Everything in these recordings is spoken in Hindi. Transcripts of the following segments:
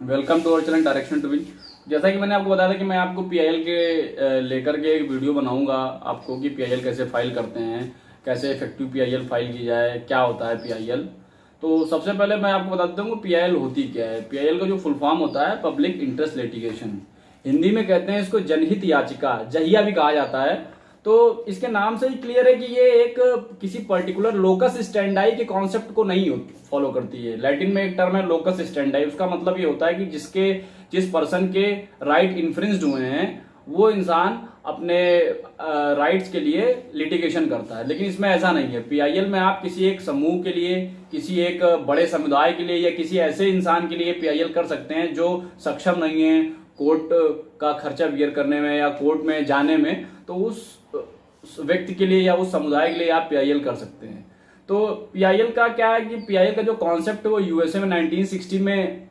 Welcome to our channel direction to win. जैसा कि मैंने आपको बताया था कि मैं आपको पीआईएल के लेकर के एक वीडियो बनाऊंगा आपको कि पीआईएल कैसे फाइल करते हैं, कैसे इफेक्टिव पीआईएल फाइल की जाए, क्या होता है पीआईएल। तो सबसे पहले मैं आपको बता देता हूँ पीआईएल होती क्या है। पीआईएल का जो फुल फॉर्म होता है पब्लिक इंटरेस्ट लिटिगेशन, हिंदी में कहते हैं इसको जनहित याचिका, जहिया भी कहा जाता है। तो इसके नाम से ही क्लियर है कि ये एक किसी पर्टिकुलर लोकस स्टैंडाई के कॉन्सेप्ट को नहीं फॉलो करती है। लैटिन में एक टर्म है लोकस स्टैंडाई, उसका मतलब ये होता है कि जिस पर्सन के राइट इन्फ्रिंज्ड हुए हैं वो इंसान अपने राइट्स के लिए लिटिगेशन करता है। लेकिन इसमें ऐसा नहीं है। पीआईएल में आप किसी एक समूह के लिए, किसी एक बड़े समुदाय के लिए या किसी ऐसे इंसान के लिए पीआईएल कर सकते हैं जो सक्षम नहीं है कोर्ट का खर्चा बियर करने में या कोर्ट में जाने में। तो उस व्यक्ति के लिए या उस समुदाय के लिए आप पीआईएल कर सकते हैं। तो पीआईएल का क्या है कि पीआईएल का जो कॉन्सेप्ट है वो यूएसए में 1960 में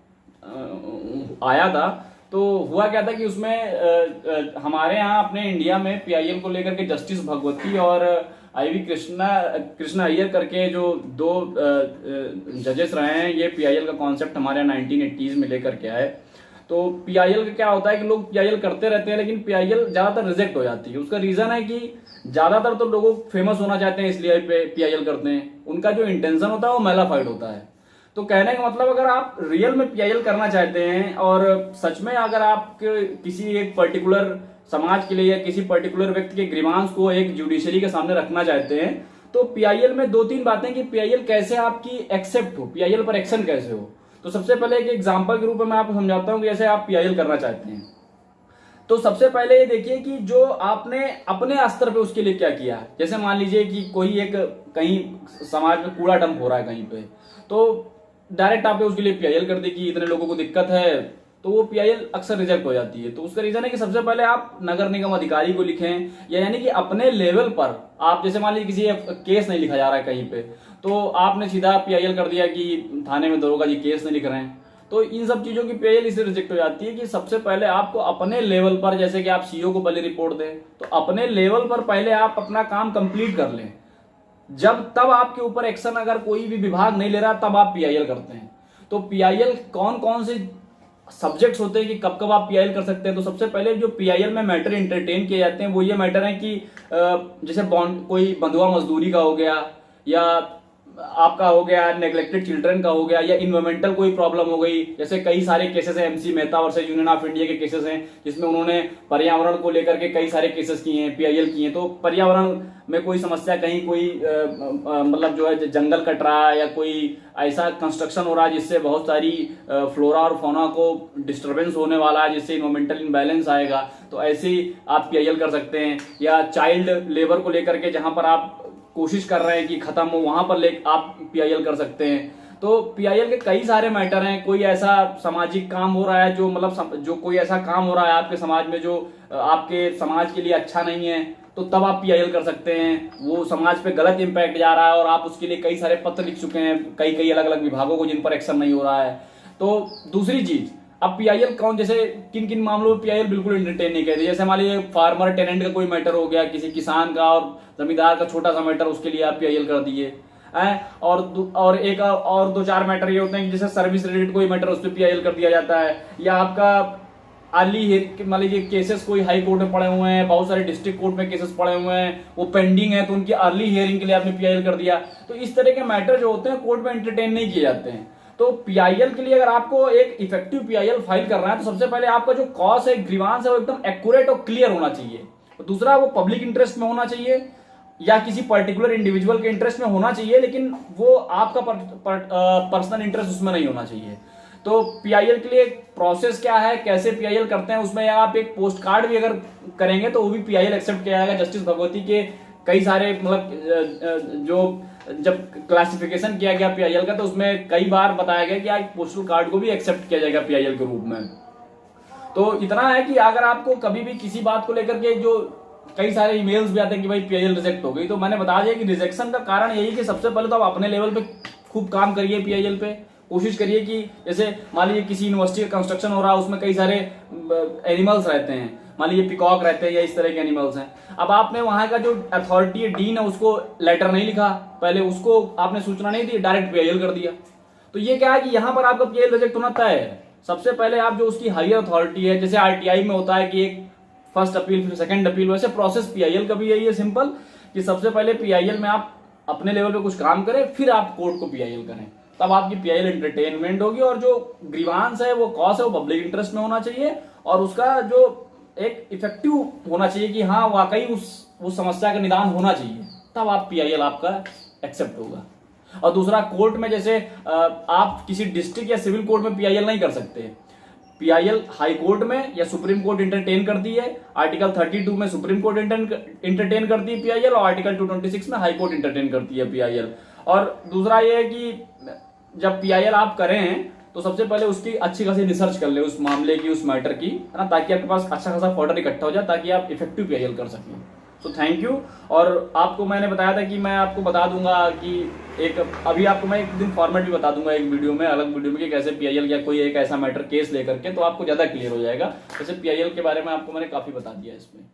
आया था। तो हुआ क्या था कि उसमें हमारे यहाँ अपने इंडिया में पीआईएल को लेकर के जस्टिस भगवती और आईवी कृष्णा अय्यर करके जो दो जजेस रहे हैं, ये पीआईएल का कॉन्सेप्ट हमारे यहाँ 1980s में लेकर के आए। तो पीआईएल का क्या होता है कि लोग पीआईएल करते रहते हैं लेकिन पीआईएल ज्यादातर रिजेक्ट हो जाती है। उसका रीजन है कि ज्यादातर तो लोग फेमस होना चाहते हैं इसलिए पीआईएल करते हैं। उनका जो इंटेंशन होता है वो मैलाफाइड होता है। तो कहने का मतलब अगर आप रियल में पीआईएल करना चाहते हैं और सच में अगर आप किसी एक पर्टिकुलर समाज के लिए या किसी पर्टिकुलर व्यक्ति के ग्रीवांस को एक जुडिशरी के सामने रखना चाहते हैं तो पीआईएल में दो तीन बातें कि पीआईएल कैसे आपकी एक्सेप्ट हो, पीआईएल पर एक्शन कैसे हो। तो सबसे पहले एक एग्जांपल के रूप में मैं आपको समझाता हूं कि जैसे आप पीआईएल करना चाहते हैं तो सबसे पहले ये देखिए कि जो आपने अपने स्तर पे उसके लिए क्या किया। जैसे मान लीजिए कि कोई एक कहीं समाज में कूड़ा डंप हो रहा है कहीं पे, तो डायरेक्ट आपने उसके लिए पीआईएल कर दी कि इतने लोगों को दिक्कत है, तो वो पीआईएल अक्सर रिजेक्ट हो जाती है। तो उसका रीजन है कि सबसे पहले आप नगर निगम अधिकारी को लिखें, या यानी कि अपने लेवल पर आप, जैसे मान लीजिए किसी केस नहीं लिखा जा रहा है कहीं पे, तो आपने सीधा पीआईएल कर दिया कि थाने में दरोगा जी केस नहीं लिख रहे हैं। तो इन सब चीजों की पीआईएल इसलिए रिजेक्ट हो जाती है कि सबसे पहले आपको अपने लेवल पर, जैसे कि आप सीईओ को पहले रिपोर्ट दें, तो अपने लेवल पर पहले आप अपना काम कंप्लीट कर लें। जब तब आपके ऊपर एक्शन अगर कोई भी विभाग नहीं ले रहा तब आप पीआईएल करते हैं। तो पीआईएल कौन कौन से सब्जेक्ट्स होते हैं कि कब कब आप पीआईएल कर सकते हैं। तो सबसे पहले जो पीआईएल में मैटर इंटरटेन किए जाते हैं वो ये मैटर है कि जैसे बॉन्ड, कोई बंधुआ मजदूरी का हो गया, या आपका हो गया नेग्लेक्टेड चिल्ड्रन का हो गया, या इन्वायरमेंटल कोई प्रॉब्लम हो गई। जैसे कई सारे केसेस हैं, MC Mehta versus union of India के केसेस हैं जिसमें उन्होंने पर्यावरण को लेकर के कई सारे केसेस किए हैं, पीआईएल किए हैं। तो पर्यावरण में कोई समस्या, कहीं कोई मतलब जो है जंगल कट रहा है या कोई ऐसा कंस्ट्रक्शन हो रहा है जिससे बहुत सारी फ्लोरा और फौना को डिस्टर्बेंस होने वाला है, जिससे इन्वायरमेंटल इम्बैलेंस आएगा, तो ऐसे ही आप पीआईएल कर सकते हैं। या चाइल्ड लेबर को लेकर के जहां पर आप कोशिश कर रहे हैं कि खत्म हो, वहां पर आप पीआईएल कर सकते हैं। तो पीआईएल के कई सारे मैटर हैं। कोई ऐसा सामाजिक काम हो रहा है जो मतलब जो कोई ऐसा काम हो रहा है आपके समाज में जो आपके समाज के लिए अच्छा नहीं है, तो तब आप पीआईएल कर सकते हैं। वो समाज पे गलत इंपैक्ट जा रहा है और आप उसके लिए कई सारे पत्र लिख चुके हैं कई कई अलग अलग विभागों को जिन पर एक्शन नहीं हो रहा है। तो दूसरी चीज, अब पीआईएल कौन, जैसे किन किन मामलों में पीआईएल बिल्कुल एंटरटेन नहीं करती। जैसे मान लीजिए फार्मर टेनेंट का कोई मैटर हो गया, किसी किसान का और जमींदार का छोटा सा मैटर, उसके लिए आप पीआईएल कर दिए। और एक और दो चार मैटर ये होते हैं कि जैसे सर्विस रिलेटेड कोई मैटर, उस पर पीआईएल कर दिया जाता है। या आपका अर्ली, मान लीजिए केसेस कोई हाई कोर्ट में पड़े हुए हैं, बहुत सारे डिस्ट्रिक्ट कोर्ट में केसेस पड़े हुए हैं, वो पेंडिंग है, तो उनकी अर्ली हियरिंग के लिए आपने पीआईएल कर दिया। तो इस तरह के मैटर जो होते हैं कोर्ट में एंटरटेन नहीं किए जाते हैं। तो पीआईएल के लिए अगर आपको एक इफेक्टिव पीआईएल फाइल करना है तो सबसे पहले आपका जो कॉज है, ग्रीवांस है, वो एकदम एक्यूरेट और क्लियर होना चाहिए। तो दूसरा, वो पब्लिक इंटरेस्ट में होना चाहिए या किसी पर्टिकुलर इंडिविजुअल के इंटरेस्ट में होना चाहिए, लेकिन वो आपका पर्सनल इंटरेस्ट उसमें नहीं होना चाहिए। तो पीआईएल के लिए प्रोसेस क्या है, कैसे पीआईएल करते हैं, उसमें आप एक पोस्ट कार्ड भी अगर करेंगे तो वो भी पीआईएल एक्सेप्ट किया जाएगा। जस्टिस भगवती के कई सारे मतलब जो जब क्लासिफिकेशन किया गया पीआईएल का तो उसमें कई बार बताया गया कि आज पोस्टल कार्ड को भी एक्सेप्ट किया जाएगा पीआईएल के रूप में। तो इतना है कि अगर आपको कभी भी किसी बात को लेकर के जो कई सारे ईमेल्स भी आते हैं कि भाई पीआईएल रिजेक्ट हो गई, तो मैंने बता दिया कि रिजेक्शन का कारण यही कि सबसे पहले तो आप अपने लेवल पे खूब काम करिए पीआईएल पे। कोशिश करिए कि जैसे मान लीजिए किसी यूनिवर्सिटी का कंस्ट्रक्शन हो रहा है, उसमें कई सारे एनिमल्स रहते हैं, मान लीजिए पिकॉक रहते हैं या इस तरह के एनिमल्स हैं। अब आपने वहां का जो अथॉरिटी है, डीन है, उसको लेटर नहीं लिखा, पहले उसको आपने सूचना नहीं दी, डायरेक्ट पीआईएल कर दिया। तो ये क्या है कि यहां पर आपका पीआईएल रिजेक्ट होना तय है। सबसे पहले आप जो उसकी हायर अथॉरिटी है, जैसे आरटीआई में होता है कि एक फर्स्ट अपील फिर सेकंड अपील, वैसे प्रोसेस पीआईएल का भी यही है सिंपल, कि सबसे पहले पीआईएल में आप अपने लेवल पे कुछ काम करें, फिर आप कोर्ट को पीआईएल करें, तब आपकी पीआईएल एंटरटेनमेंट होगी। और जो ग्रीवांस है, वो कॉज है, वो पब्लिक इंटरेस्ट में होना चाहिए और उसका जो एक इफेक्टिव होना चाहिए कि हाँ वाकई उस समस्या का निदान होना चाहिए, तब आप पीआईएल आपका एक्सेप्ट होगा। और दूसरा, कोर्ट में जैसे आप किसी डिस्ट्रिक्ट या सिविल कोर्ट में पीआईएल नहीं कर सकते। पीआईएल हाई कोर्ट में या सुप्रीम कोर्ट इंटरटेन करती है, आर्टिकल 32 में सुप्रीम कोर्ट इंटरटेन करती है पीआईएल, और आर्टिकल 226 में हाई कोर्ट इंटरटेन करती है पीआईएल। और दूसरा ये है कि जब पीआईएल आप करें तो सबसे पहले उसकी अच्छी खासी रिसर्च कर ले, उस मामले की, उस मैटर की, है ना, ताकि आपके पास अच्छा खासा फॉर्डर इकट्ठा हो जाए, ताकि आप इफेक्टिव पीआईएल कर सकें। So thank you. और आपको मैंने बताया था कि मैं आपको बता दूंगा कि अभी आपको मैं एक दिन फॉर्मेट भी बता दूंगा एक वीडियो में, अलग वीडियो में, कि कैसे पीआईएल या कोई एक ऐसा मैटर केस लेकर के, तो आपको ज्यादा क्लियर हो जाएगा। जैसे पीआईएल के बारे में आपको मैंने काफी बता दिया इसमें।